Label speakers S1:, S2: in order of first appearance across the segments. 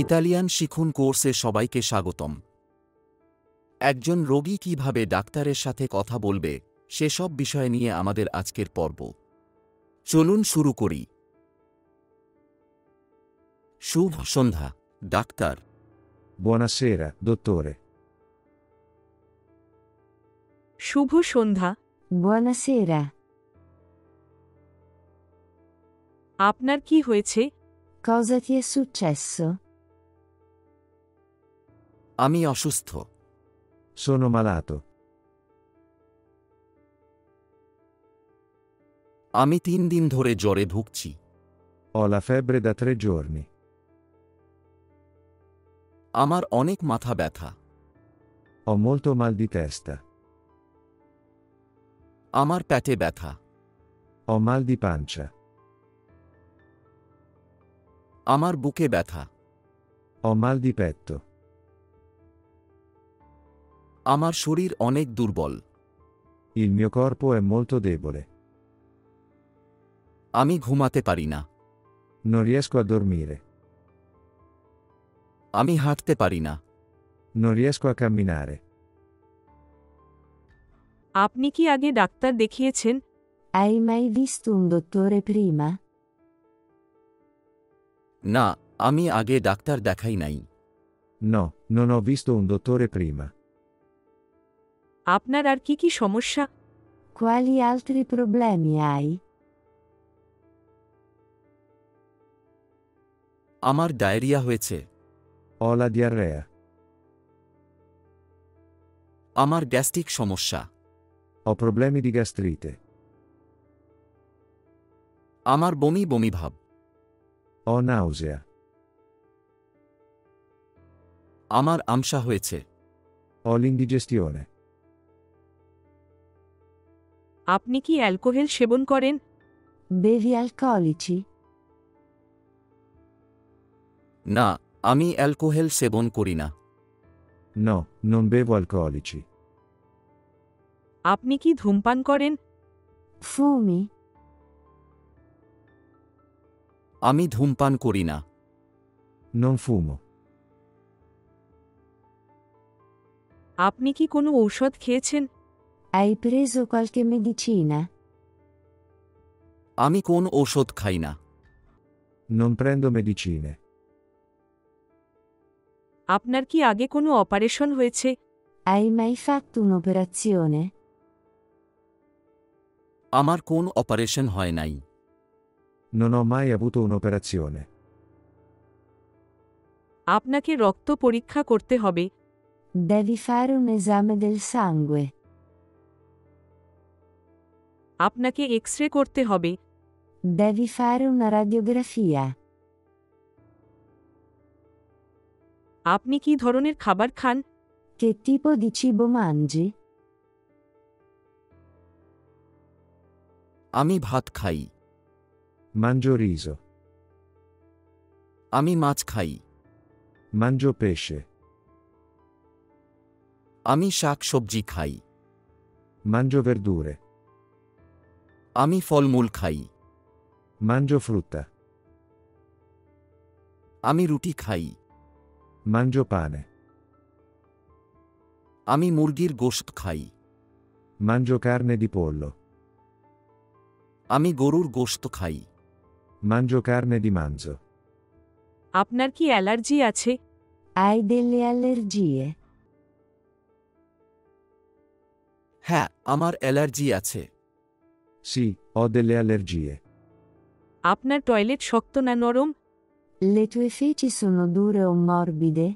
S1: ইতালিয়ান শিখুন কোর্সে সবাইকে স্বাগতম। একজন রোগী কিভাবে ডাক্তারের সাথে কথা বলবে সেসব বিষয় নিয়ে আমাদের আজকের পর্ব। চলুন শুরু করি। শুভ সন্ধ্যা, ডাক্তার।
S2: Buonasera, dottore.
S3: শুভ সন্ধ্যা।
S4: Buonasera.
S3: আপনার কি হয়েছে?
S4: Cosa ti è successo?
S1: আমি অসুস্থ।
S2: Sono malato.
S1: আমি 3 দিন ধরে জ্বরে ভুগছি।
S2: Ho la febbre da 3 giorni.
S1: আমার অনেক মাথা ব্যথা।
S2: Ho molto mal di testa.
S1: আমার পেটে ব্যথা।
S2: Ho mal di pancia.
S1: আমার বুকে ব্যথা।
S2: Ho mal di petto.
S1: আমার শরীর অনেক দুর্বল।
S2: Il mio corpo è molto debole.
S1: আমি ঘুমাতে পারি না।
S2: Non riesco a dormire.
S1: আমি হাঁটতে পারি না।
S2: Non riesco a camminare.
S3: আপনি কি আগে ডাক্তার দেখিয়েছেন?
S4: Hai mai visto un dottore prima?
S1: না, আমি আগে ডাক্তার দেখাই নাই।
S2: No, non ho visto un dottore prima.
S3: আপনার আর কি সমস্যা?
S4: Quali altri problemi hai?
S1: আমার ডায়রিয়া হয়েছে।
S2: Ho la diarrea.
S1: আমার গ্যাস্ট্রিক সমস্যা।
S2: Ho problemi di gastrite.
S1: আমার বমি বমি ভাব।
S2: Ho nausea.
S1: আমার আমসা হয়েছে।
S2: Ho l'indigestione.
S3: আপনি কি অ্যালকোহল সেবন করেন?
S4: Bevi alcolici?
S1: না, আমি অ্যালকোহল সেবন করি না।
S2: No, non bevo alcolici.
S3: আপনি কি ধূমপান করেন?
S4: Fumi?
S1: আমি ধূমপান করি না।
S2: Non fumo.
S3: আপনি কি কোনো ঔষধ খেয়েছেন?
S4: Hai preso qualche medicina?
S1: আমি কোন ঔষধ খাই না।
S2: Non prendo medicine.
S3: আপনার কি আগে কোনো অপারেশন হয়েছে?
S4: Hai mai fatto un'operazione?
S1: আমার কোন অপারেশন হয় নাই।
S2: Non ho mai avuto un'operazione.
S3: আপনাকে রক্ত পরীক্ষা করতে হবে।
S4: Devi fare un esame del sangue.
S3: আপনাকে এক্স-রে করতে হবে।
S4: Devi fare una radiografia.
S3: আপনি কি ধরনের খাবার খান?
S4: Che tipo di cibo mangi?
S1: আমি ভাত খাই।
S2: Mangio riso.
S1: আমি মাছ খাই।
S2: Mangio pesce.
S1: আমি শাক সবজি খাই।
S2: Mangio verdure.
S1: আমি ফলমূল খাই।
S2: Mangio frutta.
S1: আমি রুটি খাই।
S2: Mangio pane.
S1: আমি মুরগির গোশত খাই।
S2: Mangio carne di pollo.
S1: আমি গরুর গোশত খাই।
S2: Mangio carne di manzo.
S3: আপনার কি অ্যালার্জি আছে?
S4: Hai delle allergie?
S1: হ্যাঁ, আমার অ্যালার্জি আছে।
S2: Sì, ho delle allergie.
S3: আপনার টয়লেট শক্ত না নরম?
S4: Le tue feci sono dure o morbide?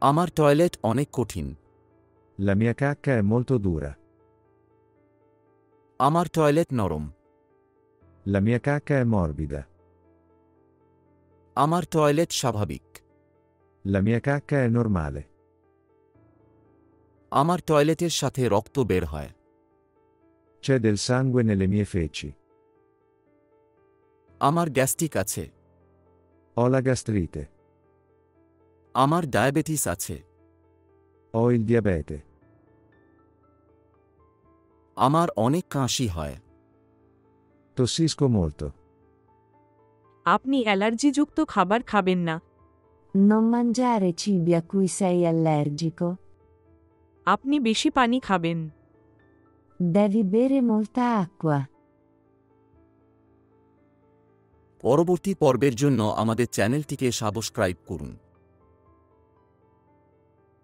S1: আমার টয়লেট অনেক কঠিন।
S2: La mia cacca è molto dura.
S1: আমার টয়লেট নরম।
S2: La mia cacca è morbida.
S1: আমার টয়লেট স্বাভাবিক।
S2: La mia cacca è normale.
S1: আমার টয়লেটের সাথে রক্ত বের হয়।
S2: C'è del sangue nelle mie feci.
S1: আমার গ্যাস্ট্রিক আছে।
S2: Ho la gastrite.
S1: আমার ডায়াবেটিস আছে।
S2: Ho il diabete.
S1: আমার অনেক কাশি হয়।
S2: Tossisco molto.
S3: আপনি অ্যালার্জিযুক্ত খাবার খাবেন না।
S4: Non mangiare cibi a cui sei allergico.
S3: আপনি বেশি পানি খাবেন।
S4: Devi bere molta acqua.
S1: পরবর্তী পর্বের জন্য আমাদের চ্যানেলটিকে সাবস্ক্রাইব করুন।